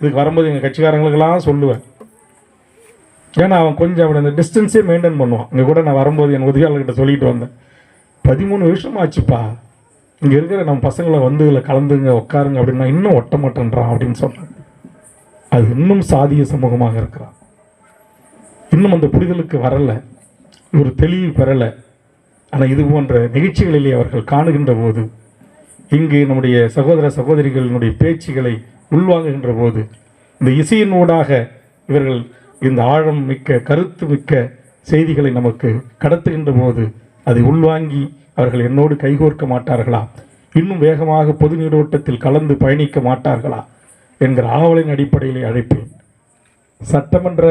இதுக்கு வரும்போது எங்கள் கட்சிக்காரங்களுக்கெல்லாம் சொல்லுவேன். ஏன்னா அவன் கொஞ்சம் அப்படி அந்த டிஸ்டன்ஸே மெயின்டைன் பண்ணுவான். இங்கே கூட நான் வரும்போது என் உதவியாளர்கிட்ட சொல்லிட்டு வந்தேன், 13 வருஷம் ஆச்சுப்பா இங்கே இருக்கிற நம்ம பசங்களை வந்து இதில் கலந்துங்க உட்காருங்க அப்படின்னா இன்னும் ஒட்ட மாட்டேன்றான் அப்படின்னு சொன்னேன். அது இன்னும் சாதிய சமூகமாக இருக்கிறான். இன்னும் அந்த புரிதலுக்கு வரலை, ஒரு தெளிவு பெறலை. ஆனால் இது போன்ற நிகழ்ச்சிகளிலே அவர்கள் காணுகின்ற போது, இங்கு நம்முடைய சகோதர சகோதரிகளினுடைய பேச்சுகளை உள்வாங்குகின்ற போது, இந்த இசையின் ஊடாக இவர்கள் இந்த ஆழம் மிக்க கருத்து மிக்க செய்திகளை நமக்கு கடத்துகின்ற போது அதை உள்வாங்கி அவர்கள் என்னோடு கைகோர்க்க மாட்டார்களா, இன்னும் வேகமாக பொது நீரோட்டத்தில் கலந்து பயணிக்க மாட்டார்களா என்கிற ஆவலின் அடிப்படையிலே அழைப்பேன். சட்டமன்ற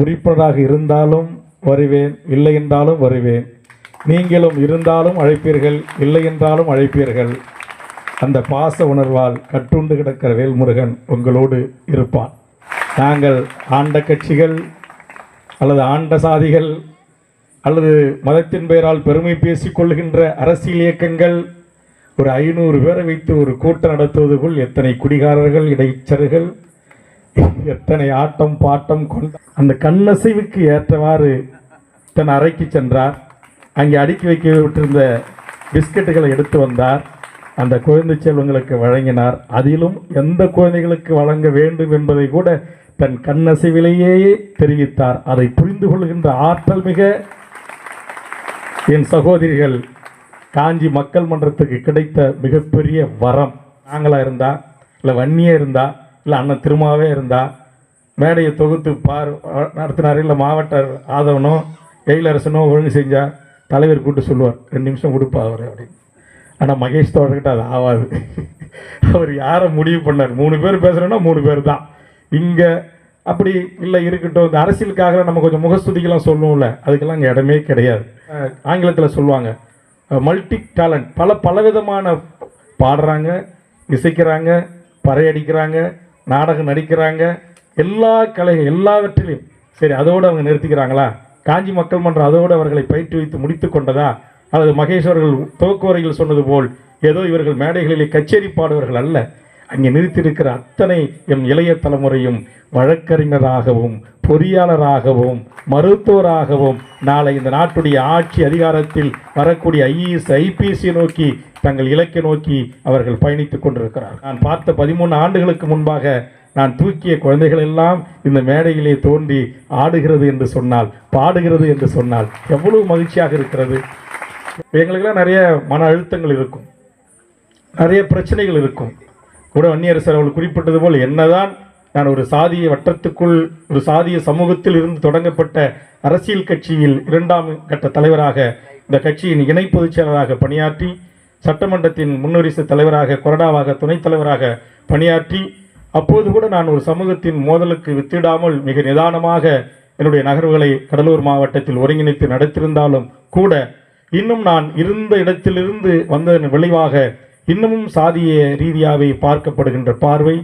உறுப்பினராக இருந்தாலும் வருவேன், இல்லை என்றாலும் வருவேன். நீங்களும் இருந்தாலும் அழைப்பீர்கள், இல்லை என்றாலும் அழைப்பீர்கள். அந்த பாச உணர்வால் கட்டுண்டு கிடக்கிற வேல்முருகன் உங்களோடு இருப்பான். நாங்கள் ஆண்ட கட்சிகள் அல்லது ஆண்ட சாதிகள் அல்லது மதத்தின் பெயரால் பெருமை பேசிக்கொள்கின்ற அரசியல் இயக்கங்கள் ஒரு 500 பேரை வைத்து ஒரு கூட்டம் நடத்துவதற்குள் எத்தனை குடிகாரர்கள், இடைச்சர்கள், எத்தனை ஆட்டம் பாட்டம் கொண்ட அந்த கண்ணசைவுக்கு ஏற்றவாறு தன் அறைக்கு சென்றார். அங்கே அடுக்கி வைக்க விட்டிருந்த பிஸ்கட்டுகளை எடுத்து வந்தார். அந்த குழந்தை செல்வங்களுக்கு வழங்கினார். அதிலும் எந்த குழந்தைகளுக்கு வழங்க வேண்டும் என்பதை கூட தன் கண்ணசைவிலேயே தெரிவித்தார். அதை புரிந்து கொள்கின்ற ஆற்றல் மிக என் சகோதரிகள் காஞ்சி மக்கள் மன்றத்துக்கு கிடைத்த மிகப்பெரிய வரம். நாங்களாக இருந்தா, இல்லை வன்னியே இருந்தா, இல்லை அண்ணன் திருமாவே இருந்தா, மேடையை தொகுத்து நடத்தினார். இல்லை மாவட்ட ஆதவனோ எயிலரசனோ ஒழுங்கு செஞ்சால் தலைவர் கூட்டு சொல்லுவார், 2 நிமிஷம் கொடுப்பா அவர் அப்படின்னு. ஆனால் மகேஷ் தோழர்கிட்ட அது ஆகாது. அவர் யாரை முடிவு பண்ணார்? 3 பேர் பேசுகிறோன்னா 3 பேர் தான். இங்கே அப்படி இல்லை, இருக்கட்டும். இந்த அரசியலுக்காக நம்ம கொஞ்சம் முகஸ்துதிக்கெல்லாம் சொல்லணும்ல, அதுக்கெல்லாம் இங்கே இடமே கிடையாது. ஆங்கிலத்தில் சொல்லுவாங்க மல்டி டேலண்ட். பலவிதமான பாடுறாங்க, இசைக்கிறாங்க, பறையடிக்கிறாங்க, நாடகம் நடிக்கிறாங்க, எல்லா கலைகள் எல்லாவற்றிலையும். சரி, அதோடு அவங்க நிறுத்திக்கிறாங்களா? காஞ்சி மக்கள் மன்றம் அதோடு அவர்களை பயிற்றுவித்து முடித்து கொண்டதா? அல்லது மகேஷ் அவர்கள் துவக்குவரையில் சொன்னது போல் ஏதோ இவர்கள் மேடைகளிலே கச்சேரி பாடுவர்கள் அல்ல. அங்கே நிறுத்தியிருக்கிற அத்தனை எம் இளைய தலைமுறையும் வழக்கறிஞராகவும் பொறியாளராகவும் மருத்துவராகவும் நாளை இந்த நாட்டுடைய ஆட்சி அதிகாரத்தில் வரக்கூடிய ஐஏஎஸ் ஐபிஎஸ்சி நோக்கி தங்கள் இலக்கை நோக்கி அவர்கள் பயணித்துக் கொண்டிருக்கிறார். நான் பார்த்த 13 ஆண்டுகளுக்கு முன்பாக நான் தூக்கிய குழந்தைகள் எல்லாம் இந்த மேடையிலே தோன்றி ஆடுகிறது என்று சொன்னால், பாடுகிறது என்று சொன்னால் எவ்வளவு மகிழ்ச்சியாக இருக்கிறது. எங்களுக்கெல்லாம் நிறைய மன அழுத்தங்கள் இருக்கும், நிறைய பிரச்சனைகள் இருக்கும். கூட வன்னியரசர் அவர்கள் குறிப்பிட்டது போல், என்னதான் நான் ஒரு சாதிய வட்டத்துக்குள், ஒரு சாதிய சமூகத்தில் இருந்து தொடங்கப்பட்ட அரசியல் கட்சியில் 2ஆம் கட்ட தலைவராக, இந்த கட்சியின் இணை பொதுச் செயலராக பணியாற்றி, சட்டமன்றத்தின் முன்வரிசை தலைவராக, கொறடாவாக, துணைத் தலைவராக பணியாற்றி, அப்போது கூட நான் ஒரு சமூகத்தின் மோதலுக்கு வித்திடாமல் மிக நிதானமாக என்னுடைய நகர்வுகளை கடலூர் மாவட்டத்தில் ஒருங்கிணைத்து நடத்தியிருந்தாலும் கூட, இன்னும் நான் இருந்த இடத்திலிருந்து வந்ததன் விளைவாக இன்னமும் சாதிய ரீதியாகவே பார்க்கப்படுகின்ற பார்வை,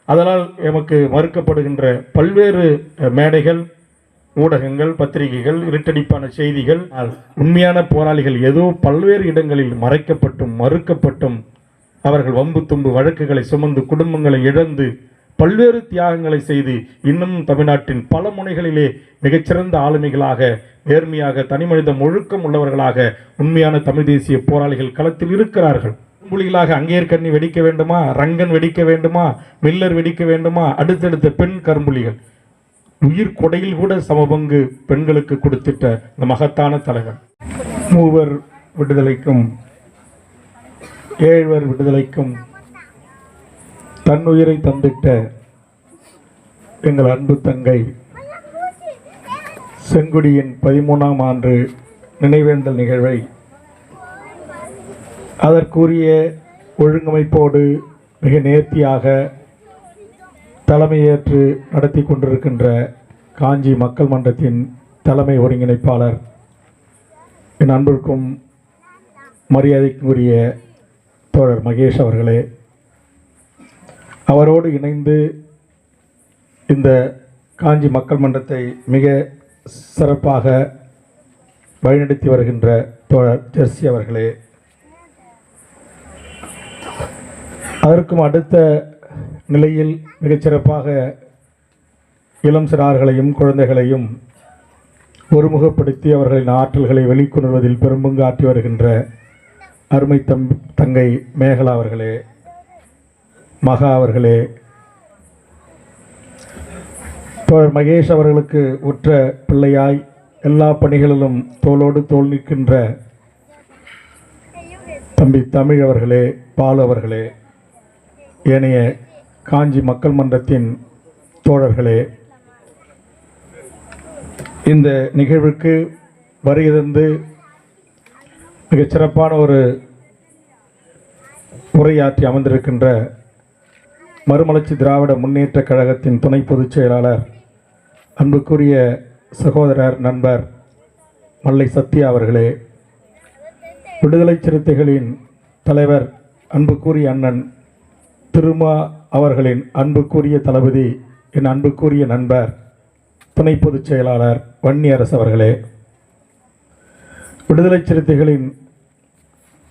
அதனால் எமக்கு மறுக்கப்படுகின்ற பல்வேறு மேடைகள், ஊடகங்கள், பத்திரிகைகள், இருட்டடிப்பான செய்திகள், உண்மையான போராளிகள் ஏதோ பல்வேறு இடங்களில் மறைக்கப்பட்டும் மறுக்கப்பட்டும் அவர்கள் வம்பு தும்பு வழக்குகளை சுமந்து குடும்பங்களை இழந்து பல்வேறு தியாகங்களை செய்து இன்னும் தமிழ்நாட்டின் பல முனைகளிலே மிகச்சிறந்த ஆளுமைகளாக, நேர்மையாக, தனிமனித ஒழுக்கம் உள்ளவர்களாக உண்மையான தமிழ் தேசிய போராளிகள் களத்தில் இருக்கிறார்கள். புலிகளாக அங்கேற்கண்ணி வெடிக்க வேண்டுமா, ரங்கன் வெடிக்க வேண்டுமா, மில்லர் வெடிக்க வேண்டுமா, அடுத்தடுத்த பெண் கரும்புலிகள், உயிர் கொடையில் கூட சமபங்கு பெண்களுக்கு கொடுத்திட்ட இந்த மகத்தான தலைவன். மூவர் விடுதலைக்கும் 7 விடுதலைக்கும் தன்னுயிரை தந்திட்ட எங்கள் அன்பு தங்கை செங்குடியின் 13ஆம் ஆண்டு நினைவேந்தல் நிகழ்வை அதற்குரிய ஒழுங்கமைப்போடு மிக நேர்த்தியாக தலைமையேற்று நடத்தி கொண்டிருக்கின்ற காஞ்சி மக்கள் மன்றத்தின் தலைமை ஒருங்கிணைப்பாளர் என் அன்பிற்கும் மரியாதைக்குரிய தோழர் மகேஷ் அவர்களே, அவரோடு இணைந்து இந்த காஞ்சி மக்கள் மன்றத்தை மிக சிறப்பாக வழிநடத்தி வருகின்ற தோழர் ஜெர்சி அவர்களே, அதற்கும் அடுத்த நிலையில் மிகச்சிறப்பாக இளம் சிறார்களையும் குழந்தைகளையும் ஒருமுகப்படுத்தி அவர்களின் ஆற்றல்களை வெளிக்கொணர்வதில் பெரும்பங்கு ஆற்றி வருகின்ற அருமை தங்கை மேகலா அவர்களே, மகா அவர்களே, தோழர் மகேஷ் அவர்களுக்கு உற்ற பிள்ளையாய் எல்லா பணிகளிலும் தோளோடு தோள் நிற்கின்ற தம்பி தமிழ் அவர்களே, பால் அவர்களே, ஏனைய காஞ்சி மக்கள் மன்றத்தின் தோழர்களே, இந்த நிகழ்வுக்கு வருகை தந்து மிகச் சிறப்பான ஒரு உரையாற்றி அமர்ந்திருக்கின்ற மறுமலர்ச்சி திராவிட முன்னேற்றக் கழகத்தின் துணை பொதுச் செயலாளர் அன்புக்குரிய சகோதரர் நண்பர் மல்லை சத்யா அவர்களே, விடுதலை சிறுத்தைகளின் தலைவர் அன்புக்குரிய அண்ணன் திருமா அவர்களின் அன்புக்குரிய தளபதி என் அன்புக்குரிய நண்பர் துணை பொதுச் செயலாளர் வன்னியரசு அவர்களே, விடுதலை சிறுத்தைகளின்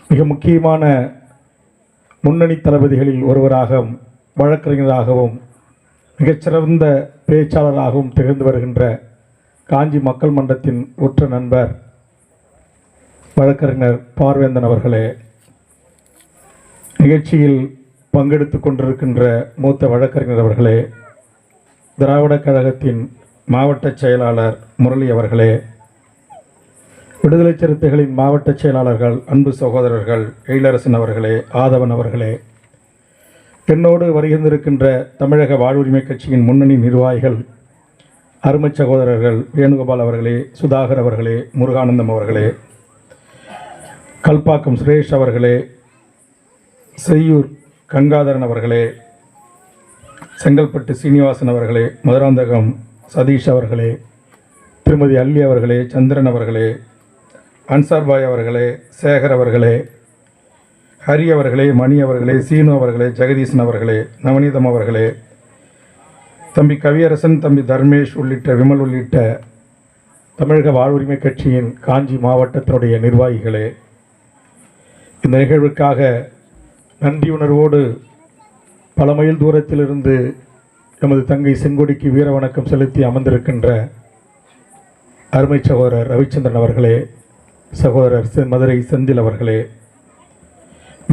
மிக முக்கியமான முன்னணி தளபதிகளில் ஒருவராகவும் வழக்கறிஞராகவும் மிகச்சிறந்த பேச்சாளராகவும் திகழ்ந்து வருகின்ற காஞ்சி மக்கள் மன்றத்தின் உற்ற நண்பர் வழக்கறிஞர் பார்வேந்தன் அவர்களே, நிகழ்ச்சியில் பங்கெடுத்து கொண்டிருக்கின்ற மூத்த வழக்கறிஞர் அவர்களே, திராவிட கழகத்தின் மாவட்ட செயலாளர் முரளி அவர்களே, விடுதலை சிறுத்தைகளின் மாவட்ட செயலாளர்கள் அன்பு சகோதரர்கள் எழிலரசன் அவர்களே, ஆதவன் அவர்களே, என்னோடு வருகின்றிருக்கின்ற தமிழக வாழ்வுரிமை கட்சியின் முன்னணி நிர்வாகிகள் அருமை சகோதரர்கள் வேணுகோபால் அவர்களே, சுதாகர் அவர்களே, முருகானந்தம் அவர்களே, கல்பாக்கம் சுரேஷ் அவர்களே, செய்யூர் கங்காதரன் அவர்களே, செங்கல்பட்டு சீனிவாசன் அவர்களே, மதுராந்தகம் சதீஷ் அவர்களே, திருமதி அல்லி அவர்களே, சந்திரன் அவர்களே, அன்சார்பாய் அவர்களே, சேகர் அவர்களே, ஹரி அவர்களே, மணி அவர்களே, சீனு அவர்களே, ஜெகதீசன் அவர்களே, நவநீதம் அவர்களே, தம்பி கவியரசன், தம்பி தர்மேஷ் உள்ளிட்ட விமல் உள்ளிட்ட தமிழக வாழ்வுரிமை கட்சியின் காஞ்சி மாவட்டத்தினுடைய நிர்வாகிகளே, இந்த நிகழ்வுக்காக நன்றியுணர்வோடு பல மைல் தூரத்திலிருந்து எமது தங்கை செங்கொடிக்கு வீர வணக்கம் செலுத்தி அமர்ந்திருக்கின்ற அருமை சகோதரர் ரவிச்சந்திரன் அவர்களே, சகோதரர் மதுரை செந்தில் அவர்களே,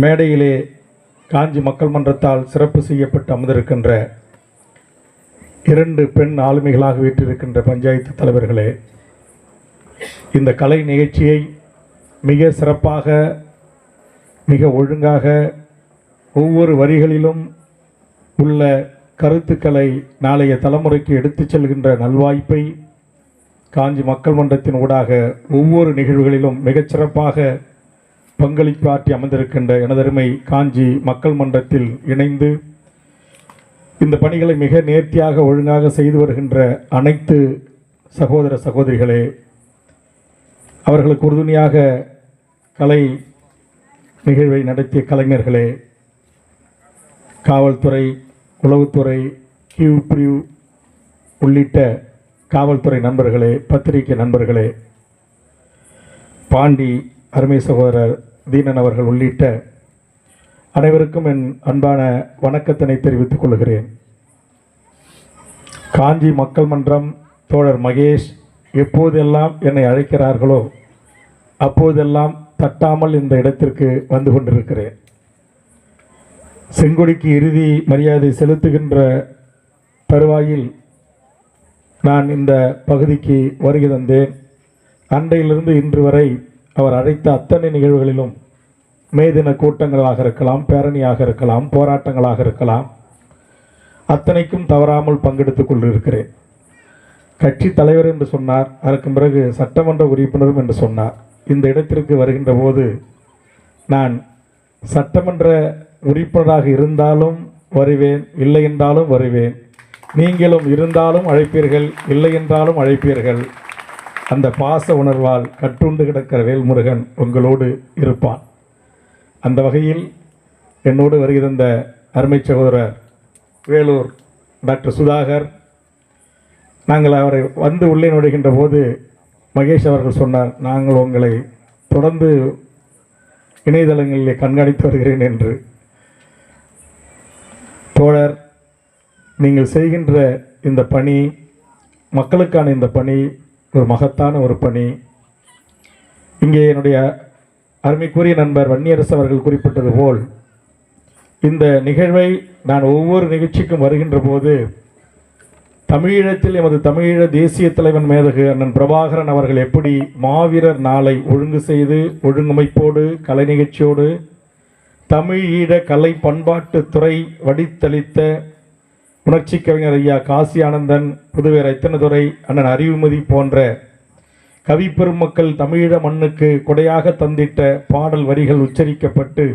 மேடையிலே காஞ்சி மக்கள் மன்றத்தால் சிறப்பு செய்யப்பட்டு அமர்ந்திருக்கின்ற 2 பெண் ஆளுமைகளாக வீற்றிருக்கின்ற பஞ்சாயத்து தலைவர்களே, இந்த கலை நிகழ்ச்சியை மிக சிறப்பாக மிக ஒழுங்காக ஒவ்வொரு வரிகளிலும் உள்ள கருத்துக்களை நாளைய தலைமுறைக்கு எடுத்துச் செல்கின்ற நல்வாய்ப்பை காஞ்சி மக்கள் மன்றத்தின் ஊடாக ஒவ்வொரு நிகழ்வுகளிலும் மிகச்சிறப்பாக பங்களிப்பாற்றி அமர்ந்திருக்கின்ற எனதருமை காஞ்சி மக்கள் மன்றத்தில் இணைந்து இந்த பணிகளை மிக நேர்த்தியாக ஒழுங்காக செய்து வருகின்ற அனைத்து சகோதர சகோதரிகளே, அவர்களுக்கு உறுதுணையாக கலை நிகழ்வை நடத்திய கலைஞர்களே, காவல்துறை, உளவுத்துறை, கியூ பிரிவு உள்ளிட்ட காவல்துறை நண்பர்களே, பத்திரிகை நண்பர்களே, பாண்டி அருமை சகோதரர் தீனன் அவர்கள் உள்ளிட்ட அனைவருக்கும் என் அன்பான வணக்கத்தினை தெரிவித்துக் கொள்கிறேன். காஞ்சி மக்கள் மன்றம் தோழர் மகேஷ் எப்போதெல்லாம் என்னை அழைக்கிறார்களோ அப்போதெல்லாம் தட்டாமல் இந்த இடத்திற்கு வந்து கொண்டிருக்கிறேன். செங்கொடிக்கு இறுதி மரியாதை செலுத்துகின்ற தருவாயில் நான் இந்த பகுதிக்கு வருகை தந்தேன். அன்றையிலிருந்து இன்று வரை அவர் அழைத்த அத்தனை நிகழ்வுகளிலும் மேதின கூட்டங்களாக இருக்கலாம், பேரணியாக இருக்கலாம், போராட்டங்களாக இருக்கலாம், அத்தனைக்கும் தவறாமல் பங்கெடுத்துக் கொண்டிருக்கிறேன். கட்சி தலைவர் என்று சொன்னார், அதற்கு பிறகு சட்டமன்ற உறுப்பினரும் என்று சொன்னார். இந்த இடத்திற்கு வருகின்ற போது நான் சட்டமன்ற உறுப்பினராக இருந்தாலும் வருவேன், இல்லை என்றாலும் வருவேன், நீங்களும் இருந்தாலும் அழைப்பீர்கள், இல்லை என்றாலும் அழைப்பீர்கள். அந்த பாச உணர்வால் கட்டுண்டு கிடக்கிற வேல்முருகன் உங்களோடு இருப்பான். அந்த வகையில் என்னோடு வருகிற அருமை சகோதரர் வேலூர் டாக்டர் சுதாகர், நாங்கள் அவரை வந்து உள்ளே நுழைகின்ற போது மகேஷ் அவர்கள் சொன்னார், நாங்கள் உங்களை தொடர்ந்து இணையதளங்களிலே கண்காணித்து வருகிறேன் என்று. தோழர் நீங்கள் செய்கின்ற இந்த பணி, மக்களுக்கான இந்த பணி ஒரு மகத்தான ஒரு பணி. இங்கே என்னுடைய அருமைக்குரிய நண்பர் வன்னியரசு அவர்கள் குறிப்பிட்டது போல், இந்த நிகழ்வை நான் ஒவ்வொரு நிகழ்ச்சிக்கும் வருகின்ற போது தமிழீழத்தில் எமது தமிழீழ தேசிய தலைவன் மேதகு அண்ணன் பிரபாகரன் அவர்கள் எப்படி மாவீரர் நாளை ஒழுங்கு செய்து ஒழுங்கமைப்போடு கலை நிகழ்ச்சியோடு தமிழீழ கலை பண்பாட்டு துறை வடித்தளித்த உணர்ச்சி கவிஞர் ஐயா காசி ஆனந்தன், புதுவை ரத்தினதுரை, அண்ணன் அறிவுமதி போன்ற கவி பெருமக்கள் தமிழீழ மண்ணுக்கு கொடையாக தந்திட்ட பாடல் வரிகள் உச்சரிக்கப்பட்டு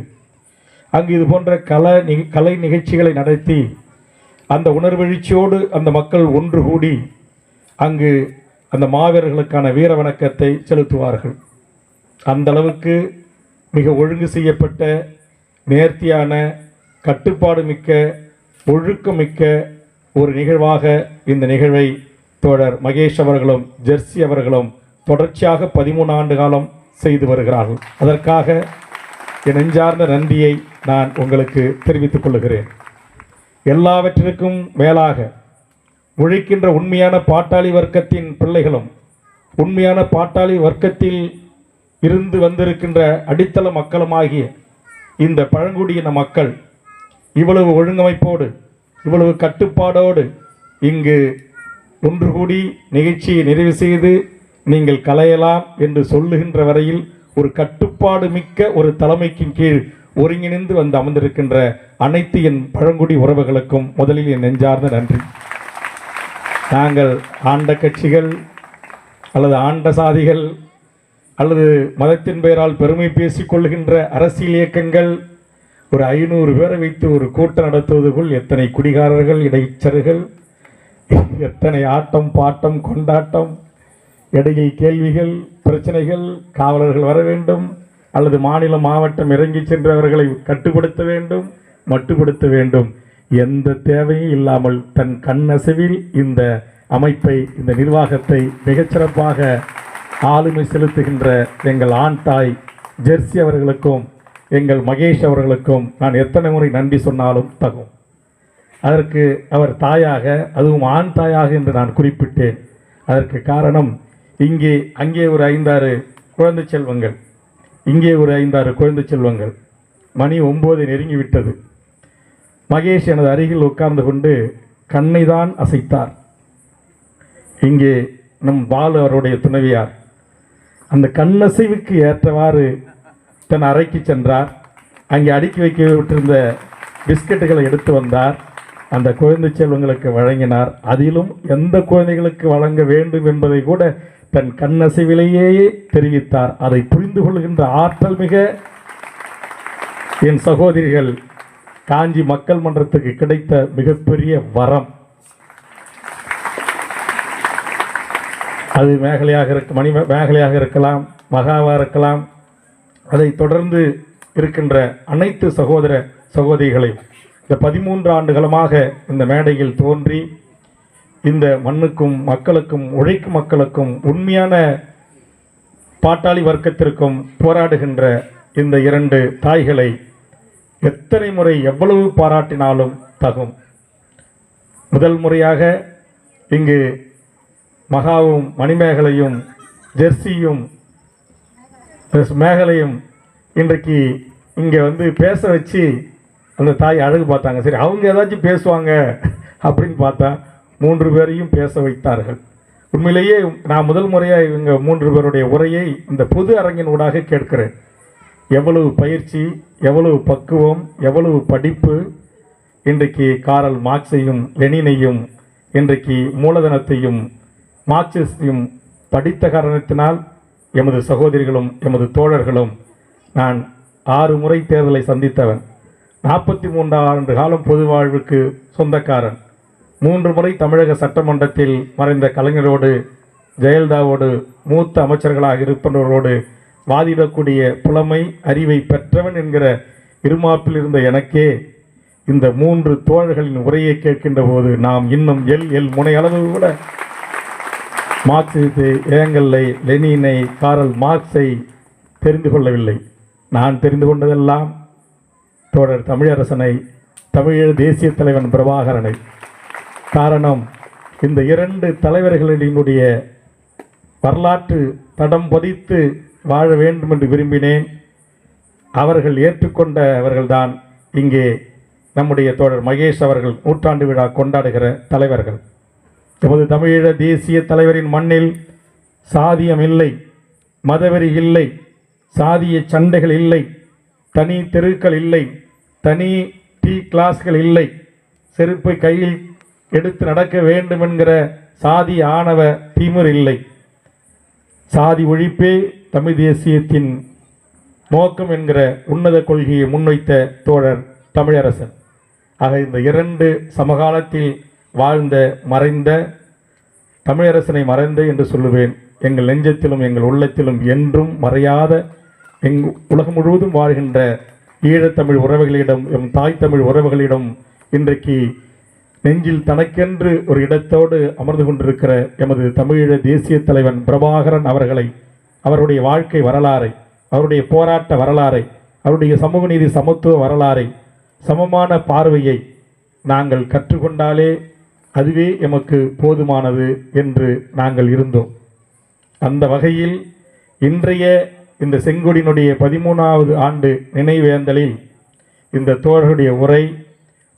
அங்கு இது போன்ற கலை நிகழ்ச்சிகளை நடத்தி அந்த உணர்வெழுச்சியோடு அந்த மக்கள் ஒன்று கூடி அங்கு அந்த மாவீரர்களுக்கான வீர வணக்கத்தை செலுத்துவார்கள். அந்த அளவுக்கு மிக ஒழுங்கு செய்யப்பட்ட, நேர்த்தியான, கட்டுப்பாடு மிக்க, ஒழுக்கமிக்க ஒரு நிகழ்வாக இந்த நிகழ்வை தோழர் மகேஷ் அவர்களும் ஜெர்சி அவர்களும் தொடர்ச்சியாக 13 ஆண்டு காலம் செய்து வருகிறார்கள். அதற்காக என் நெஞ்சார்ந்த நன்றியை நான் உங்களுக்கு தெரிவித்துக் கொள்கிறேன். எல்லாவற்றிற்கும் மேலாக உழைக்கின்ற உண்மையான பாட்டாளி வர்க்கத்தின் பிள்ளைகளும், உண்மையான பாட்டாளி வர்க்கத்தில் இருந்து வந்திருக்கின்ற அடித்தள மக்களுமாகிய இந்த பழங்குடியின மக்கள் இவ்வளவு ஒழுங்கமைப்போடு, இவ்வளவு கட்டுப்பாடோடு இங்கு ஒன்று கூடி நிகழ்ச்சியை நிறைவு செய்து நீங்கள் கலையலாம் என்று சொல்லுகின்ற வரையில் ஒரு கட்டுப்பாடு மிக்க ஒரு தலைமைக்கின் கீழ் ஒருங்கிணைந்து வந்து அமர்ந்திருக்கின்ற அனைத்து என் பழங்குடி உறவுகளுக்கும் முதலில் என் நெஞ்சார்ந்த நன்றி. நாங்கள் ஆண்ட கட்சிகள் அல்லது ஆண்ட சாதிகள் அல்லது மதத்தின் பெயரால் பெருமை பேசிக்கொள்கின்ற அரசியல் இயக்கங்கள் ஒரு 500 பேரை வைத்து ஒரு கூட்டம் நடத்துவதற்குள் எத்தனை குடிகாரர்கள், இடைச்சர்கள், எத்தனை ஆட்டம் பாட்டம் கொண்டாட்டம், இடையில் கேள்விகள், பிரச்சனைகள், காவலர்கள் வர வேண்டும் அல்லது மாநில மாவட்டம் இறங்கி சென்றவர்களை கட்டுப்படுத்த வேண்டும், மட்டுப்படுத்த வேண்டும். எந்த தேவையும் இல்லாமல் தன் கண்ணசைவில் இந்த அமைப்பை, இந்த நிர்வாகத்தை மிகச்சிறப்பாக ஆளுமை செலுத்துகின்ற எங்கள் ஆண் தாய் ஜெர்சி அவர்களுக்கும் எங்கள் மகேஷ் அவர்களுக்கும் நான் எத்தனை முறை நன்றி சொன்னாலும் தகும். அதற்கு அவர் தாயாக, அதுவும் ஆண் தாயாக என்று நான் குறிப்பிட்டேன். அதற்கு காரணம், அங்கே ஒரு 5-6 குழந்தை செல்வங்கள், இங்கே ஒரு 5-6 குழந்தை செல்வங்கள். மணி 9 நெருங்கிவிட்டது. மகேஷ் எனது அருகில் உட்கார்ந்து கொண்டு கண்ணை தான் அசைத்தார். இங்கே நம் பாலு அவருடைய துணைவியார் அந்த கண்ணசைவுக்கு ஏற்றவாறு தன் அறைக்கு சென்றார். அங்கே அடுக்கி வைக்க விட்டிருந்த பிஸ்கட்டுகளை எடுத்து வந்தார். அந்த குழந்தை செல்வங்களுக்கு வழங்கினார். அதிலும் எந்த குழந்தைகளுக்கு வழங்க வேண்டும் என்பதை கூட தன் கண்ணசைவிலேயே தெரிவித்தார். அதை புரிந்து கொள்கின்ற ஆற்றல் மிக என் சகோதரிகள் காஞ்சி மக்கள் மன்றத்துக்கு கிடைத்த மிகப்பெரிய வரம். அது மேகலையாக இருக்கலாம், மகாவாக இருக்கலாம். அதை தொடர்ந்து இருக்கின்ற அனைத்து சகோதர சகோதரிகளையும் இந்த 13 ஆண்டுகளமாக இந்த மேடையில் தோன்றி இந்த மண்ணுக்கும் மக்களுக்கும், உழைக்கும் மக்களுக்கும், உண்மையான பாட்டாளி வர்க்கத்திற்கும் போராடுகின்ற இந்த 2 தாய்களை எத்தனை முறை எவ்வளவு பாராட்டினாலும் தகும். முதல் முறையாக இங்கு மகாவும் மணிமேகலையும் ஜெர்சியும் மேகலையும் இன்றைக்கு இங்கே வந்து பேச வச்சு அந்த தாய் அழகு பார்த்தாங்க. சரி, அவங்க ஏதாச்சும் பேசுவாங்க அப்படின்னு பார்த்தா 3 பேரையும் பேச வைத்தார்கள். உண்மையிலேயே நான் முதல் முறையாக இவங்க 3 பேருடைய உரையை இந்த பொது அரங்கின் ஊடாக கேட்கிறேன். எவ்வளவு பயிற்சி, எவ்வளவு பக்குவம், எவ்வளவு படிப்பு. இன்றைக்கு காரல் மார்க்ஸையும் லெனினையும், இன்றைக்கு மூலதனத்தையும் மார்க்சிஸ்டையும் படித்த காரணத்தினால் எமது சகோதரிகளும் எமது தோழர்களும், நான் 6 முறை தேர்தலை சந்தித்தவன், 43 ஆண்டு காலம் பொது வாழ்வுக்கு சொந்தக்காரன், 3 முறை தமிழக சட்டமன்றத்தில் மறைந்த கலைஞரோடு, ஜெயலலிதாவோடு, மூத்த அமைச்சர்களாக இருப்பவர்களோடு வாதிடக்கூடிய புலமை அறிவை பெற்றவன் என்கிற இருமாப்பில் இருந்த எனக்கே இந்த 3 தோழர்களின் உரையை கேட்கின்ற போது நாம் இன்னும் எல் முனை அளவு கூட மார்க்சிசத்தை, ஏங்கல்லை, லெனினை, காரல் மார்க்ஸை தெரிந்து கொள்ளவில்லை. நான் தெரிந்து கொண்டதெல்லாம் தோழர் தமிழரசனை, தமிழீழ தேசிய தலைவன் பிரபாகரனை. காரணம், இந்த இரண்டு தலைவர்களினுடைய வரலாற்று தடம் பதித்து வாழ வேண்டும் என்று விரும்பினேன். அவர்கள் ஏற்றுக்கொண்டவர்கள்தான் இங்கே நம்முடைய தோழர் மகேஷ் அவர்கள் நூற்றாண்டு விழா கொண்டாடுகிற தலைவர்கள். நமது தமிழீழ தேசிய தலைவரின் மண்ணில் சாதியம் இல்லை, மதவெறி இல்லை, சாதிய சண்டைகள் இல்லை, தனி தெருக்கள் இல்லை, தனி டீ கிளாஸ்கள் இல்லை, செருப்பை கையில் எடுத்து நடக்க வேண்டும் என்கிற சாதி ஆணவ திமிர் இல்லை. சாதி ஒழிப்பே தமிழ் தேசியத்தின் நோக்கம் என்கிற உன்னத கொள்கையை முன்வைத்த தோழர் தமிழரசன். ஆக இந்த இரண்டு சமகாலத்தில் வாழ்ந்த மறைந்த தமிழரசனை மறைந்த என்று சொல்லுவேன். எங்கள் நெஞ்சத்திலும் எங்கள் உள்ளத்திலும் என்றும் மறையாத உலகம் முழுவதும் வாழ்கின்ற ஈழத்தமிழ் உறவுகளிடம், எம் தாய் தமிழ் உறவுகளிடம் இன்றைக்கு நெஞ்சில் தனக்கென்று ஒரு இடத்தோடு அமர்ந்து கொண்டிருக்கிற எமது தமிழீழ தேசிய தலைவன் பிரபாகரன் அவர்களை, அவருடைய வாழ்க்கை வரலாறை, அவருடைய போராட்ட வரலாறை, அவருடைய சமூக நீதி சமத்துவ வரலாறை, சமமான பார்வையை நாங்கள் கற்றுக்கொண்டாலே அதுவே எமக்கு போதுமானது என்று நாங்கள் இருந்தோம். அந்த வகையில் இன்றைய இந்த செங்கொடியினுடைய 13வது ஆண்டு நினைவேந்தலில் இந்த தோழருடைய உரை,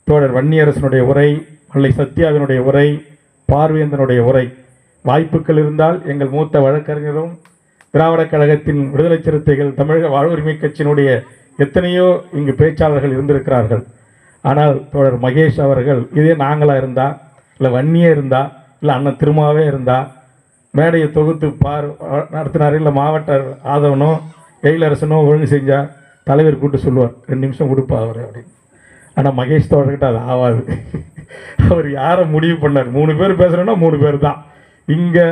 தோழர் வன்னியரசனுடைய உரை, மல்லை சத்யாவினுடைய உரை, பார்வேந்தனுடைய உரை, வாய்ப்புகள் இருந்தால் எங்கள் மூத்த வழக்கறிஞரும் திராவிடக் கழகத்தின் விடுதலை சிறுத்தைகள் தமிழக வாழ்வுரிமை கட்சியினுடைய எத்தனையோ இங்கு பேச்சாளர்கள் இருந்திருக்கிறார்கள். ஆனால் தோழர் மகேஷ் அவர்கள் இதே நாங்களாக இருந்தா, இல்லை வன்னியே இருந்தா, இல்லை அண்ணன் திருமாவே இருந்தா, மேடையை தொகுத்து நடத்தினார், இல்லை மாவட்ட ஆதவனோ எயிலரசனோ ஒழுங்கு செஞ்சால் தலைவர் கூட்டு சொல்லுவார், 2 நிமிஷம் கொடுப்பா அவர் அப்படின்னு. ஆனால் மகேஷ் தோழர்கிட்ட அது ஆகாது. அவர் யாரை முடிவு பண்ணார்? 3 பேர் பேசுகிறோன்னா 3 பேர் தான். இங்கே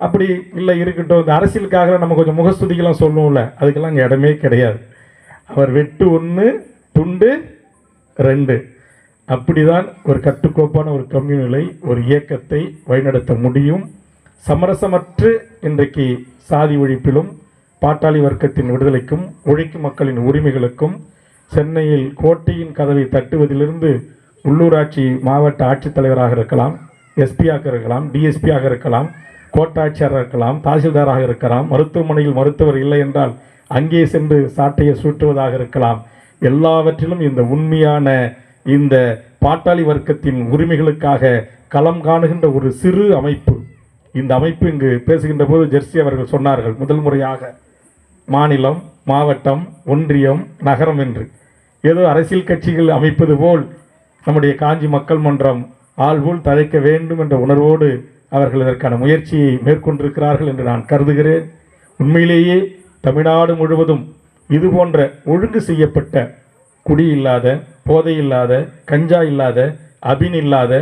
அப்படி இல்லை, இருக்கட்டும், இந்த அரசியலுக்காக நம்ம கொஞ்சம் முகஸ்துதிக்கெல்லாம் சொல்லுவோம்ல, அதுக்கெல்லாம் இங்கே இடமே கிடையாது. அவர் வெட்டு 1 துண்டு 2 அப்படிதான் ஒரு கட்டுக்கோப்பான ஒரு கம்யூனிலை, ஒரு இயக்கத்தை வழிநடத்த முடியும். சமரசமற்று இன்றைக்கு சாதி ஒழிப்பிலும் பாட்டாளி வர்க்கத்தின் விடுதலைக்கும் உழைக்கும் மக்களின் உரிமைகளுக்கும் சென்னையில் கோட்டையின் கதவை தட்டுவதிலிருந்து உள்ளூராட்சி மாவட்ட ஆட்சித்தலைவராக இருக்கலாம், எஸ்பியாக இருக்கலாம், டிஎஸ்பியாக இருக்கலாம், கோட்டாட்சியராக இருக்கலாம், தாசில்தாராக இருக்கலாம், மருத்துவமனையில் மருத்துவர் இல்லை என்றால் அங்கே சென்று சாட்டையை சூட்டுவதாக இருக்கலாம். எல்லாவற்றிலும் இந்த உண்மையான இந்த பாட்டாளி வர்க்கத்தின் உரிமைகளுக்காக களம் காணுகின்ற ஒரு சிறு அமைப்பு. இந்த அமைப்பு இங்கு பேசுகின்ற போது ஜெர்சி அவர்கள் சொன்னார்கள், முதல் முறையாக மாநிலம், மாவட்டம், ஒன்றியம், நகரம் என்று ஏதோ அரசியல் கட்சிகள் அமைப்பது போல் நம்முடைய காஞ்சி மக்கள் மன்றம் ஆள்போல் தழைக்க வேண்டும் என்ற உணர்வோடு அவர்கள் இதற்கான முயற்சியை மேற்கொண்டிருக்கிறார்கள் என்று நான் கருதுகிறேன். உண்மையிலேயே தமிழ்நாடு முழுவதும் இது போன்ற ஒழுங்கு செய்யப்பட்ட, குடி இல்லாத, போதை இல்லாத, கஞ்சா இல்லாத, அபின் இல்லாத,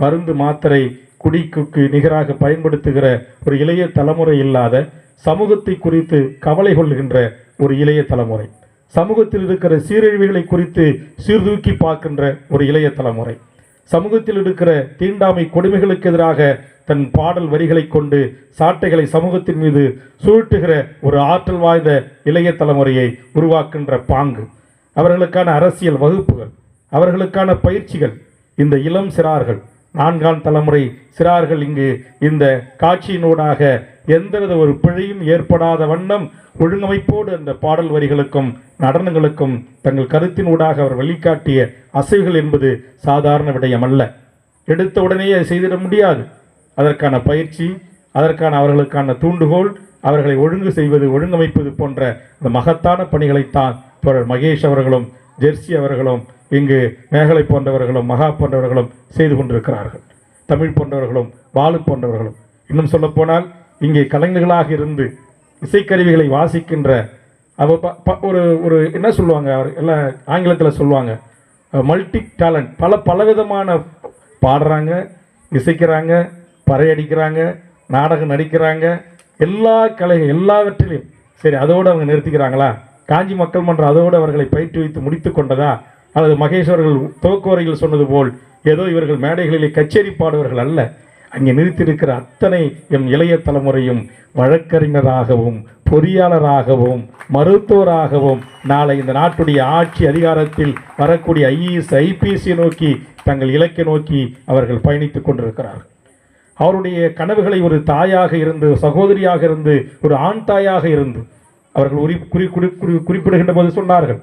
மருந்து மாத்திரை குடிக்கு நிகராக பயன்படுத்துகிற ஒரு இளைய தலைமுறை இல்லாத, சமூகத்தை குறித்து கவலை கொள்கின்ற ஒரு இளைய தலைமுறை, சமூகத்தில் இருக்கிற சீரழிவுகளை குறித்து சீர்தூக்கி பார்க்கின்ற ஒரு இளைய தலைமுறை, சமூகத்தில் இருக்கிற தீண்டாமை கொடுமைகளுக்கு எதிராக தன் பாடல் வரிகளை கொண்டு சாட்டைகளை சமூகத்தின் மீது சுருட்டுகிற ஒரு ஆற்றல் வாய்ந்த இளைய தலைமுறையை உருவாக்கின்ற பாங்கு, அவர்களுக்கான அரசியல் வகுப்புகள், அவர்களுக்கான பயிற்சிகள், இந்த இளம் சிறார்கள், 4ஆம் தலைமுறை சிறார்கள் இங்கு இந்த காட்சியினூடாக எந்தவித ஒரு பிழையும் ஏற்படாத வண்ணம் ஒழுங்கமைப்போடு அந்த பாடல் வரிகளுக்கும் நடனங்களுக்கும் தங்கள் கருத்தினூடாக அவர் வெளிக்காட்டிய அசைவுகள் என்பது சாதாரண விடயம் அல்ல. எடுத்த உடனேயே செய்திட முடியாது. அதற்கான பயிற்சி, அதற்கான அவர்களுக்கான தூண்டுகோல், அவர்களை ஒழுங்கு செய்வது, ஒழுங்கமைப்பது போன்ற இந்த மகத்தான பணிகளைத்தான் தோழர் மகேஷ் அவர்களும் ஜெர்சி அவர்களும் இங்கு மேகலை போன்றவர்களும் மகா போன்றவர்களும் செய்து கொண்டிருக்கிறார்கள். தமிழ் போன்றவர்களும் பாலு போன்றவர்களும், இன்னும் சொல்லப்போனால் இங்கே கலைஞர்களாக இருந்து இசைக்கருவிகளை வாசிக்கின்ற ஒரு என்ன சொல்லுவாங்க, அவர் எல்லாம் ஆங்கிலத்தில் சொல்லுவாங்க, மல்டி டேலண்ட், பலவிதமான பாடுறாங்க, இசைக்கிறாங்க, பறையடிக்கிறாங்க, நாடகம் நடிக்கிறாங்க, எல்லா கலைகள் எல்லாவற்றிலையும். சரி, அதோடு அவங்க நிறுத்திக்கிறாங்களா? காஞ்சி மக்கள் மன்றம் அதோடு அவர்களை பயிற்றுவித்து முடித்து கொண்டதா? அல்லது மகேஷ் அவர்கள் துவக்குவரையில் சொன்னது போல் ஏதோ இவர்கள் மேடைகளிலே கச்சேரி பாடுவர்கள் அல்ல. அங்கே நிறுத்தியிருக்கிற அத்தனை எம் இளைய தலைமுறையும் வழக்கறிஞராகவும் பொறியாளராகவும் மருத்துவராகவும் நாளை இந்த நாட்டுடைய ஆட்சி அதிகாரத்தில் வரக்கூடிய ஐஏஎஸ் ஐபிஎஸ்சி நோக்கி தங்கள் இலக்கை நோக்கி அவர்கள் பயணித்துக் கொண்டிருக்கிறார்கள். அவருடைய கனவுகளை ஒரு தாயாக இருந்து, சகோதரியாக இருந்து, ஒரு ஆண் தாயாக இருந்து அவர்கள் குறிப்பிடுகின்ற போது சொன்னார்கள்,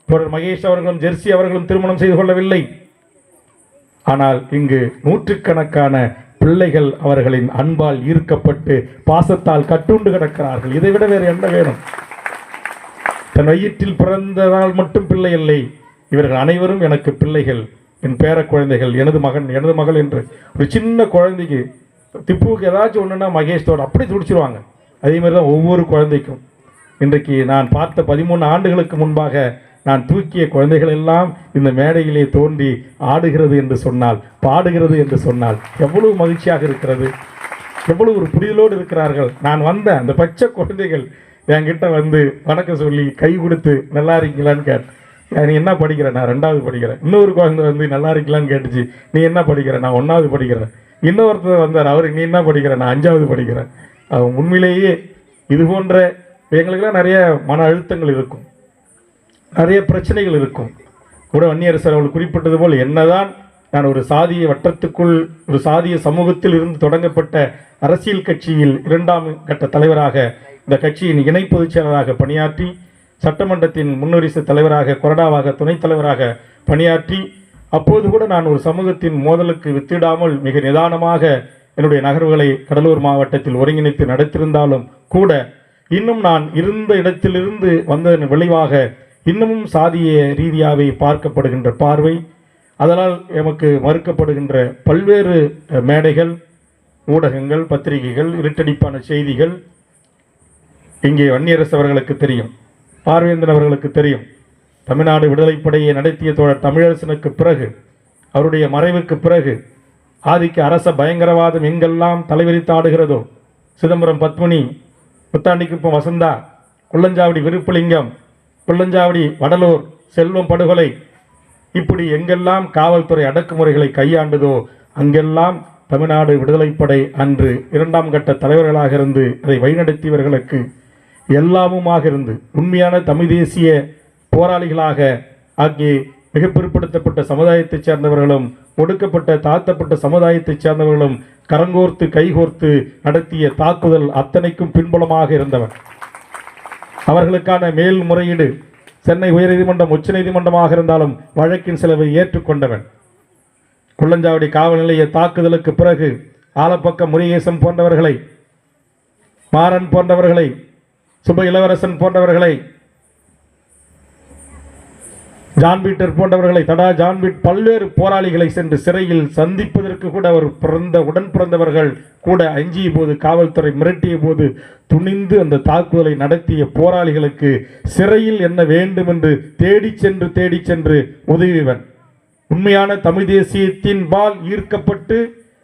தொடர் மகேஷ் அவர்களும் ஜெர்சி அவர்களும் திருமணம் செய்து கொள்ளவில்லை. ஆனால் இங்கு நூற்றுக்கணக்கான பிள்ளைகள் அவர்களின் அன்பால் ஈர்க்கப்பட்டு பாசத்தால் கட்டுண்டு கிடக்கிறார்கள். இதைவிட வேறு என்ன வேணும்? தன் வயிற்றில் பிறந்ததால் மட்டும் பிள்ளை இல்லை, இவர்கள் அனைவரும் எனக்கு பிள்ளைகள், என் பேர குழந்தைகள், எனது மகன், எனது மகள் என்று ஒரு சின்ன குழந்தைக்கு திப்புவுக்கு ஏதாச்சும் ஒன்றுன்னா மகேஷோட அப்படி துடிச்சிருவாங்க. அதே மாதிரி தான் ஒவ்வொரு குழந்தைக்கும். இன்றைக்கு நான் பார்த்த 13 ஆண்டுகளுக்கு முன்பாக நான் தூக்கிய குழந்தைகள் எல்லாம் இந்த மேடையிலே தோன்றி ஆடுகிறது என்று சொன்னால், பாடுகிறது என்று சொன்னால் எவ்வளவு மகிழ்ச்சியாக இருக்கிறது, எவ்வளவு ஒரு புரிதலோடு இருக்கிறார்கள். நான் வந்த அந்த பச்சை குழந்தைகள் என்கிட்ட வந்து வணக்கம் சொல்லி கை கொடுத்து நல்லா இருக்கீங்களான்னு கேட்டேன். நீ என்ன படிக்கிற? நான் 2வது படிக்கிறேன். இன்னொரு குழந்தை வந்து நல்லா இருக்கலான்னு கேட்டுச்சு. நீ என்ன படிக்கிற? நான் 1வது படிக்கிறேன். இன்னொருத்தர் வந்தார், அவர் நீ என்ன படிக்கிற? நான் 5வது படிக்கிறேன். உண்மையிலேயே இது போன்ற எங்களுக்கெல்லாம் நிறைய மன அழுத்தங்கள் இருக்கும், நிறைய பிரச்சனைகள் இருக்கும். கூட வன்னியரசர் அவர்கள் குறிப்பிட்டது போல், என்னதான் நான் ஒரு சாதிய வட்டத்துக்குள், ஒரு சாதிய சமூகத்தில் இருந்து தொடங்கப்பட்ட அரசியல் கட்சியில் 2ஆம் கட்ட தலைவராக, இந்த கட்சியின் இணை பொதுச் செயலராக பணியாற்றி, சட்டமன்றத்தின் முன்னரிசு தலைவராக, கொறடாவாக, துணைத் தலைவராக பணியாற்றி, அப்போது கூட நான் ஒரு சமூகத்தின் மோதலுக்கு வித்திடாமல் மிக நிதானமாக என்னுடைய நகர்வுகளை கடலூர் மாவட்டத்தில் ஒருங்கிணைத்து நடத்தியிருந்தாலும் கூட, இன்னும் நான் இருந்த இடத்திலிருந்து வந்ததன் விளைவாக இன்னமும் சாதிய ரீதியாகவே பார்க்கப்படுகின்ற பார்வை, அதனால் எமக்கு மறுக்கப்படுகின்ற பல்வேறு மேடைகள், ஊடகங்கள், பத்திரிகைகள், இருட்டடிப்பான செய்திகள். இங்கே வன்னியரசு அவர்களுக்கு தெரியும், பார்வேந்தன் அவர்களுக்கு தெரியும், தமிழ்நாடு விடுதலைப்படையை நடத்திய தோழர் தமிழரசனுக்கு பிறகு, அவருடைய மறைவுக்கு பிறகு ஆதிக்க அரச பயங்கரவாதம் எங்கெல்லாம் தலைவிரித்தாடுகிறதோ, சிதம்பரம் பத்மினி, புத்தாண்டிக்குப்பம் வசந்தா, குள்ளஞ்சாவடி விருப்பலிங்கம், குள்ளஞ்சாவடி வடலூர் செல்வம் படுகொலை, இப்படி எங்கெல்லாம் காவல்துறை அடக்குமுறைகளை கையாண்டதோ அங்கெல்லாம் தமிழ்நாடு விடுதலைப்படை அன்று 2ஆம் கட்ட தலைவர்களாக இருந்து அதை வழிநடத்தியவர்களுக்கு எல்லாமுமாக இருந்து உண்மையான தமிழ் தேசிய போராளிகளாக ஆகிய மிக பிற்படுத்தப்பட்ட சமுதாயத்தைச் சேர்ந்தவர்களும், ஒடுக்கப்பட்ட தாழ்த்தப்பட்ட சமுதாயத்தைச் சேர்ந்தவர்களும் கரங்கோர்த்து கைகோர்த்து நடத்திய தாக்குதல் அத்தனைக்கும் பின்புலமாக இருந்தவர். அவர்களுக்கான மேல்முறையீடு சென்னை உயர்நீதிமன்றம், உச்ச நீதிமன்றமாக இருந்தாலும் வழக்கின் செலவை ஏற்றுக்கொண்டவன். குள்ளஞ்சாவடி காவல் நிலைய தாக்குதலுக்கு பிறகு ஆலப்பக்கம் முருகேசன் போன்றவர்களை, மாறன் போன்றவர்களை, சுப இளவரசன் போன்றவர்களை, ஜான்பீட்டர் போன்றவர்களை, தடா ஜான்பீட் பல்வேறு போராளிகளை சென்று சிறையில் சந்திப்பதற்கு கூட அவர் உடன் பிறந்தவர்கள் கூட அஞ்சிய போது, காவல்துறை மிரட்டிய போது துணிந்து அந்த தாக்குதலை நடத்திய போராளிகளுக்கு சிறையில் என்ன வேண்டும் என்று தேடி சென்று உதவியவன். உண்மையான தமிழ் தேசியத்தின் பால் ஈர்க்கப்பட்டு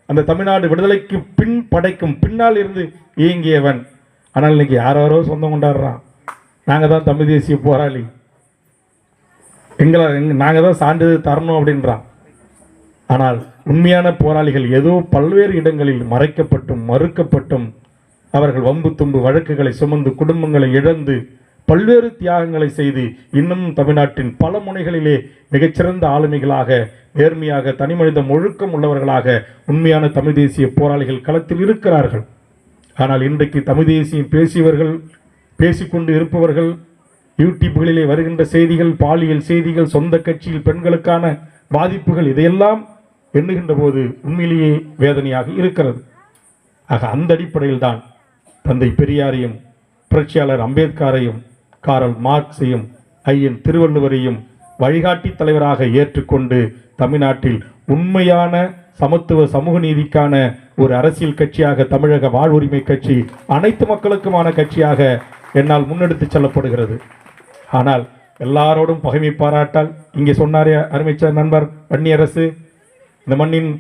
அந்த தமிழ்நாடு விடுதலைக்கு படைக்கும் பின்னால் இருந்து இயங்கியவன். ஆனால் இன்னைக்கு யாரோ சொந்தம் கொண்டாடுறான், நாங்கள் தான் தமிழ் தேசிய போராளி, நாங்கள் தான் சான்றிதழ் தரணும் அப்படின்றான். ஆனால் உண்மையான போராளிகள் ஏதோ பல்வேறு இடங்களில் மறைக்கப்பட்டும் மறுக்கப்பட்டும் அவர்கள் வம்பு தும்பு வழக்குகளை சுமந்து குடும்பங்களை இழந்து பல்வேறு தியாகங்களை செய்து இன்னும் தமிழ்நாட்டின் பல முனைகளிலே மிகச்சிறந்த ஆளுமைகளாக, நேர்மையாக, தனிமனித ஒழுக்கம் உள்ளவர்களாக உண்மையான தமிழ் தேசிய போராளிகள் களத்தில் இருக்கிறார்கள். ஆனால் இன்றைக்கு தமிழ் தேசியம் பேசியவர்கள், பேசிக்கொண்டு இருப்பவர்கள், யூடியூப்களிலே வருகின்ற செய்திகள், பாலியல் செய்திகள், சொந்த கட்சியில் பெண்களுக்கான பாதிப்புகள், இதையெல்லாம் எண்ணுகின்ற போது உண்மையிலேயே வேதனையாக இருக்கிறது. ஆக அந்த அடிப்படையில் தான் தந்தை பெரியாரையும், புரட்சியாளர் அம்பேத்கரையும், காரல் மார்க்ஸையும், ஐயன் திருவள்ளுவரையும் வழிகாட்டி தலைவராக ஏற்றுக்கொண்டு தமிழ்நாட்டில் உண்மையான சமத்துவ சமூக நீதிக்கான ஒரு அரசியல் கட்சியாக தமிழக வாழ்வுரிமை கட்சி அனைத்து மக்களுக்குமான கட்சியாக என்னால் முன்னெடுத்து செல்லப்படுகிறது. ஆனால் எல்லாரோடும் பகைமை பாராட்டால், இங்கே சொன்னாரே அருமைச்சர் நண்பர் வன்னியரசு, இந்த மண்ணின்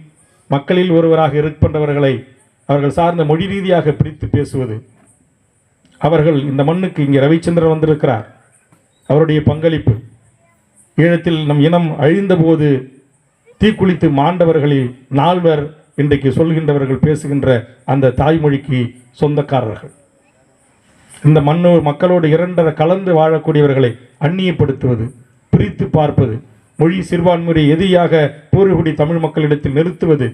மக்களில் ஒருவராக இருக்கின்றவர்களை அவர்கள் சார்ந்த மொழி ரீதியாக பிரித்து பேசுவது, அவர்கள் இந்த மண்ணுக்கு இங்கே ரவிச்சந்திரன் வந்திருக்கிறார், அவருடைய பங்களிப்பு, ஈழத்தில் நம் இனம் அழிந்த போது தீக்குளித்து மாண்டவர்களில் 4 இன்றைக்கு சொல்கின்றவர்கள் பேசுகின்ற அந்த தாய்மொழிக்கு சொந்தக்காரர்கள். இந்த மக்களோடு இரண்டரை கலந்து வாழக்கூடியவர்களை அந்நியப்படுத்துவது, பிரித்து பார்ப்பது, மொழி சிறுபான்முறை எதிரியாக பூர்வகுடி தமிழ் மக்களிடத்தில் நிறுத்துவது.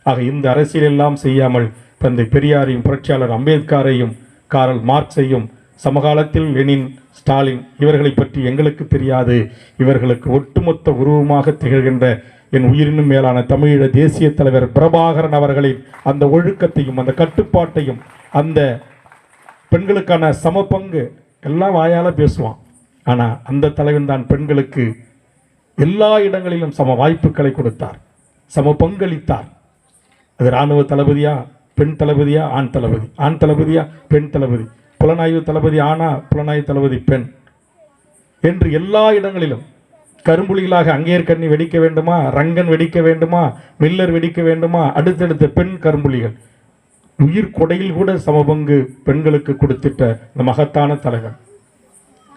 ஆக இந்த அரசியல் எல்லாம் செய்யாமல் தந்தை பெரியாரையும் புரட்சியாளர் அம்பேத்கரையும் காரல் மார்க்ஸையும் சமகாலத்தில் லெனின், ஸ்டாலின் இவர்களை பற்றி எங்களுக்கு தெரியாது. இவர்களுக்கு ஒட்டுமொத்த உருவமாக திகழ்கின்ற என் உயிரினும் மேலான தமிழீழ தேசிய தலைவர் பிரபாகரன் அவர்களின் அந்த ஒழுக்கத்தையும் அந்த கட்டுப்பாட்டையும் அந்த பெண்களுக்கான சம பங்கு எல்லாம் வாயால பேசுவான். ஆனால் அந்த தலைவன் தான் பெண்களுக்கு எல்லா இடங்களிலும் சம வாய்ப்புகளை கொடுத்தார், சம பங்களித்தார். அது இராணுவ தளபதியா, பெண் தளபதியா, ஆண் தளபதி, ஆண் தளபதியா, பெண் தளபதி, புலனாய்வு தளபதி ஆனா, புலனாய்வு தளபதி பெண் என்று எல்லா இடங்களிலும் கரும்புலிகளாக அங்கேற்கண்ணி வெடிக்க வேண்டுமா, ரங்கன் வெடிக்க வேண்டுமா, மில்லர் வெடிக்க வேண்டுமா, அடுத்தடுத்த பெண் கரும்புலிகள் உயிர் கொடையில் கூட சமபங்கு பெண்களுக்கு கொடுத்திட்ட இந்த மகத்தான தலைவன்.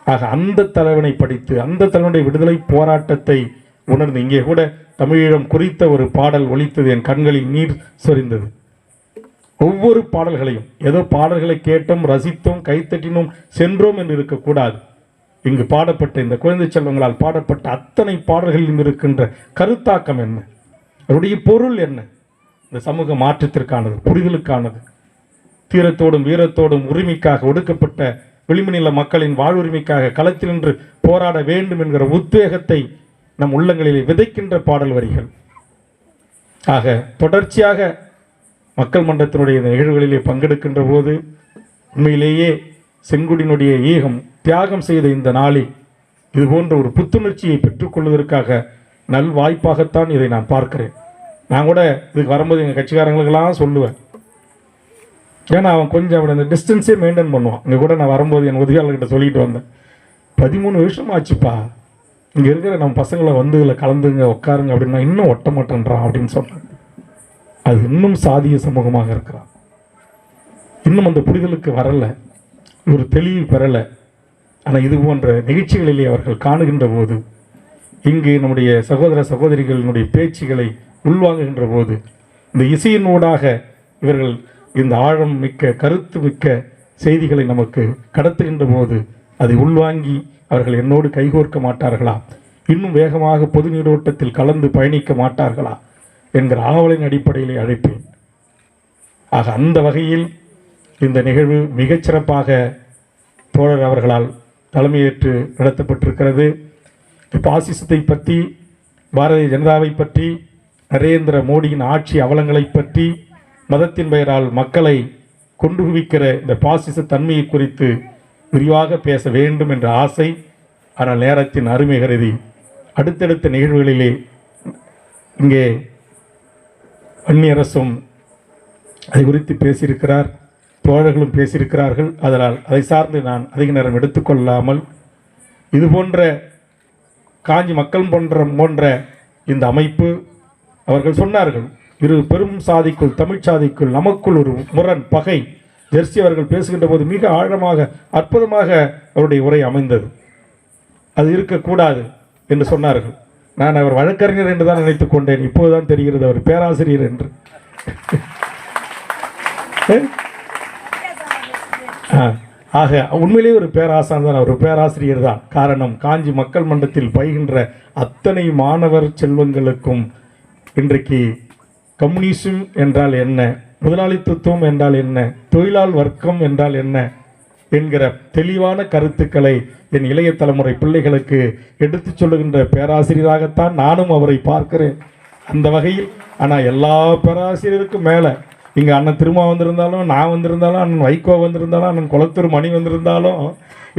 ஆக அந்த தலைவனை படித்து அந்த தலைவனுடைய விடுதலை போராட்டத்தை உணர்ந்து இங்கே கூட தமிழீழம் குறித்த ஒரு பாடல் ஒலித்தது. என் கண்களில் நீர் சொரிந்தது. ஒவ்வொரு பாடல்களையும் ஏதோ பாடல்களை கேட்டோம், ரசித்தோம், கைத்தட்டினோம், சென்றோம் என்று இருக்கக்கூடாது. இங்கு பாடப்பட்ட இந்த குழந்தை செல்வங்களால் பாடப்பட்ட அத்தனை பாடல்களிலும் இருக்கின்ற கருத்தாக்கம் என்ன, அவருடைய பொருள் என்ன, இந்த சமூக மாற்றத்திற்கானது, புரிதலுக்கானது, தீரத்தோடும் வீரத்தோடும் உரிமைக்காக ஒடுக்கப்பட்ட விளிம்புநில மக்களின் வாழ்வுரிமைக்காக களத்தில் நின்று போராட வேண்டும் என்கிற உத்வேகத்தை நம் உள்ளங்களிலே விதைக்கின்ற பாடல் வரிகள். ஆக தொடர்ச்சியாக மக்கள் மன்றத்தினுடைய நிகழ்வுகளிலே பங்கெடுக்கின்ற போது உண்மையிலேயே செங்குடியினுடைய ஈகம் தியாகம் செய்த இந்த நாளில் இதுபோன்ற ஒரு புத்துணர்ச்சியை பெற்றுக்கொள்வதற்காக நல்வாய்ப்பாகத்தான் இதை நான் பார்க்கிறேன். நான் கூட இதுக்கு வரும்போது எங்கள் கட்சிக்காரங்களுக்கெல்லாம் சொல்லுவேன். ஏன்னா அவன் கொஞ்சம் அப்படி அந்த டிஸ்டன்ஸே மெயின்டைன் பண்ணுவான். இங்கே கூட நான் வரும்போது என் உதவியாளர்கிட்ட சொல்லிட்டு வந்தேன், 13 வருஷம் ஆச்சுப்பா, இங்கே இருக்கிற நம்ம பசங்களை வந்து இதில் கலந்துங்க உட்காருங்க அப்படின்னா இன்னும் ஒட்ட மாட்டேன்றான் அப்படின்னு சொன்னேன். அது இன்னும் சாதிய சமூகமாக இருக்கிறான், இன்னும் அந்த புரிதலுக்கு வரலை, ஒரு தெளிவு பெறலை. ஆனால் இது போன்ற நிகழ்ச்சிகளிலே அவர்கள் காணுகின்ற போது, இங்கு நம்முடைய சகோதர சகோதரிகளினுடைய பேச்சுகளை உள்வாங்குகின்ற போது, இந்த இசையினூடாக இவர்கள் இந்த ஆழம் மிக்க கருத்து மிக்க செய்திகளை நமக்கு கடத்துகின்ற போது அதை உள்வாங்கி அவர்கள் என்னோடு கைகோர்க்க மாட்டார்களா, இன்னும் வேகமாக பொது நீரோட்டத்தில் கலந்து பயணிக்க மாட்டார்களா என்கிற ஆவலின் அடிப்படையிலே அழைப்பேன். ஆக அந்த வகையில் இந்த நிகழ்வு மிகச்சிறப்பாக தோழர் அவர்களால் தலைமையேற்று நடத்தப்பட்டிருக்கிறது. பாசிசத்தை பற்றி, பாரதிய ஜனதாவை பற்றி, நரேந்திர மோடியின் ஆட்சி அவலங்களை பற்றி, மதத்தின் பெயரால் மக்களை கொண்டு குவிக்கிற இந்த பாசிச தன்மையை குறித்து விரிவாக பேச வேண்டும் என்ற ஆசை. ஆனால் நேரத்தின் அருமை கருதி அடுத்தடுத்த நிகழ்வுகளிலே இங்கே வன்னியரசும் அதை குறித்து பேசியிருக்கிறார், தோழர்களும் பேசியிருக்கிறார்கள். அதனால் அதை சார்ந்து நான் அதிக நேரம் எடுத்துக்கொள்ளாமல், இது போன்ற காஞ்சி மக்கள் போன்ற இந்த அமைப்பு, அவர்கள் சொன்னார்கள், இரு பெரும் சாதிக்குள், தமிழ் சாதிக்குள் நமக்குள் ஒரு முரண், பகை. ஜெர்சி அவர்கள் பேசுகின்ற போது மிக ஆழமாக அற்புதமாக அவருடைய உரை அமைந்தது. அது இருக்கக்கூடாது என்று சொன்னார்கள். நான் அவர் வழக்கறிஞர் என்று தான் நினைத்துக் கொண்டேன். இப்போதுதான் தெரிகிறது அவர் பேராசிரியர் என்று. ஆக உண்மையிலேயே ஒரு பேராசான் தான், அவர் பேராசிரியர் தான். காரணம், காஞ்சி மக்கள் மன்றத்தில் பயிகின்ற அத்தனை மாணவர் செல்வங்களுக்கும் இன்றைக்கு கம்யூனிசம் என்றால் என்ன, முதலாளித்துவம் என்றால் என்ன, தொழிலாளர் வர்க்கம் என்றால் என்ன என்கிற தெளிவான கருத்துக்களை என் இளைய தலைமுறை பிள்ளைகளுக்கு எடுத்துச் சொல்லுகின்ற பேராசிரியராகத்தான் நானும் அவரை பார்க்கிறேன். அந்த வகையில் ஆனால் எல்லா பேராசிரியருக்கும் மேலே இங்கே அண்ணன் திருமா வந்திருந்தாலும், நான் வந்திருந்தாலும், அண்ணன் வைகோ வந்திருந்தாலும், அண்ணன் குளத்தூர் மணி வந்திருந்தாலும்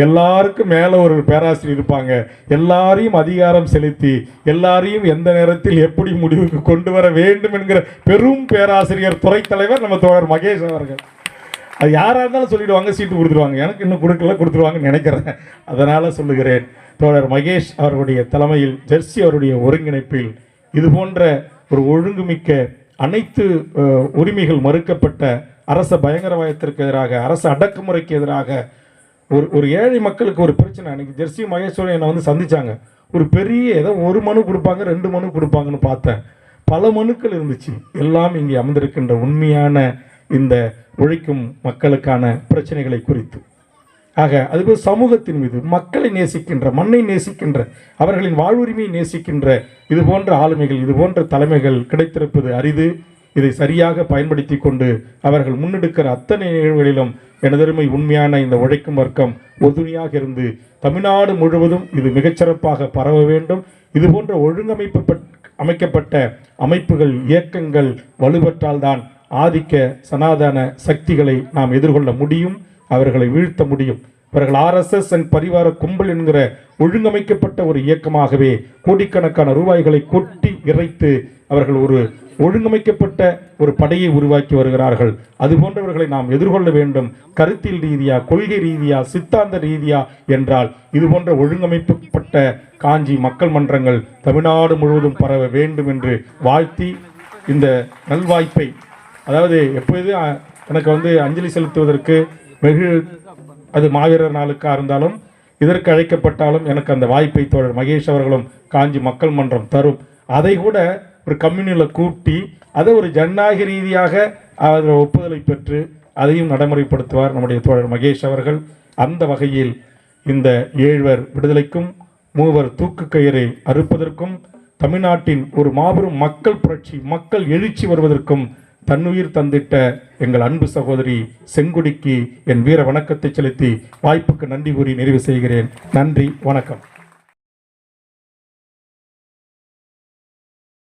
எல்லாருக்கும் மேலே ஒரு பேராசிரியர் இருப்பாங்க. எல்லாரையும் அதிகாரம் செலுத்தி எல்லாரையும் எந்த நேரத்தில் எப்படி முடிவுக்கு கொண்டு வர வேண்டும் என்கிற பெரும் பேராசிரியர் துறை தலைவர் நம்ம தோழர் மகேஷ் அவர்கள். அது யாராக இருந்தாலும் சொல்லிடுவாங்க, சீட்டு கொடுத்துருவாங்க. எனக்கு இன்னும் கொடுத்துருவாங்கன்னு நினைக்கிறேன். அதனால் சொல்லுகிறேன், தோழர் மகேஷ் அவருடைய தலைமையில், ஜெர்சி அவருடைய ஒருங்கிணைப்பில் இது போன்ற ஒரு ஒழுங்குமிக்க, அனைத்து உரிமைகள் மறுக்கப்பட்ட, அரச பயங்கரவாதத்திற்கு எதிராக, அரசு அடக்குமுறைக்கு எதிராக ஒரு ஏழை மக்களுக்கு ஒரு பிரச்சனை. அன்றைக்கி ஜெர்சி மகேஸ்வரன் என்னை வந்து சந்தித்தாங்க. ஒரு பெரிய ஏதோ ஒரு மனு கொடுப்பாங்க, 2 மனு கொடுப்பாங்கன்னு பார்த்தேன். பல மனுக்கள் இருந்துச்சு. எல்லாம் இங்கே அமர்ந்திருக்கின்ற உண்மையான இந்த உழைக்கும் மக்களுக்கான பிரச்சனைகளை குறித்து. ஆக அதுபோல் சமூகத்தின் மீது மக்களை நேசிக்கின்ற, மண்ணை நேசிக்கின்ற, அவர்களின் வாழ்வுரிமையை நேசிக்கின்ற இது போன்ற ஆளுமைகள், இது போன்ற தலைமைகள் கிடைத்திருப்பது அரிது. இதை சரியாக பயன்படுத்தி கொண்டு அவர்கள் முன்னெடுக்கிற அத்தனை நிகழ்வுகளிலும் எனதருமை உண்மையான இந்த உழைக்கும் வர்க்கம் ஒதுணையாக இருந்து தமிழ்நாடு முழுவதும் இது மிகச்சிறப்பாக பரவ வேண்டும். இது போன்ற அமைக்கப்பட்ட அமைப்புகள், இயக்கங்கள் வலுப்பெற்றால்தான் ஆதிக்க சனாதன சக்திகளை நாம் எதிர்கொள்ள முடியும், அவர்களை வீழ்த்த முடியும். அவர்கள் RSS அண்ட் பரிவார கும்பல் என்கிற ஒழுங்கமைக்கப்பட்ட ஒரு இயக்கமாகவே கோடிக்கணக்கான ரூபாய்களை கொட்டி இறைத்து அவர்கள் ஒரு ஒழுங்கமைக்கப்பட்ட ஒரு படையை உருவாக்கி வருகிறார்கள். அது போன்றவர்களை நாம் எதிர்கொள்ள வேண்டும். கருத்தியல் ரீதியா, கொள்கை ரீதியா, சித்தாந்த ரீதியா என்றால் இது போன்ற ஒழுங்கமைக்கப்பட்ட காஞ்சி மக்கள் மன்றங்கள் தமிழ்நாடு முழுவதும் பரவ வேண்டும் என்று வாழ்த்தி இந்த நல்வாய்ப்பை, அதாவது எப்போது எனக்கு அஞ்சலி செலுத்துவதற்கு அது மாவீரர் நாளுக்காக இருந்தாலும் இதற்கு அழைக்கப்பட்டாலும் எனக்கு அந்த வாய்ப்பை தோழர் மகேஷ் அவர்களும் காஞ்சி மக்கள் மன்றம் தரும். அதை கூட ஒரு கம்யூனியில் கூட்டி அதை ஒரு ஜனநாயக ரீதியாக அதில் ஒப்புதலை பெற்று அதையும் நடைமுறைப்படுத்துவார் நம்முடைய தோழர் மகேஷ் அவர்கள். அந்த வகையில் இந்த 7 விடுதலைக்கும் 3 தூக்கு கயிறை அறுப்பதற்கும் தமிழ்நாட்டின் ஒரு மாபெரும் மக்கள் புரட்சி, மக்கள் எழுச்சி வருவதற்கும் தன்னுயிர் தந்திட்ட எங்கள் அன்பு சகோதரி செங்கொடிக்கு என் வீர வணக்கத்தை செலுத்தி வாய்ப்புக்கு நன்றி கூறி நிறைவு செய்கிறேன். நன்றி, வணக்கம்.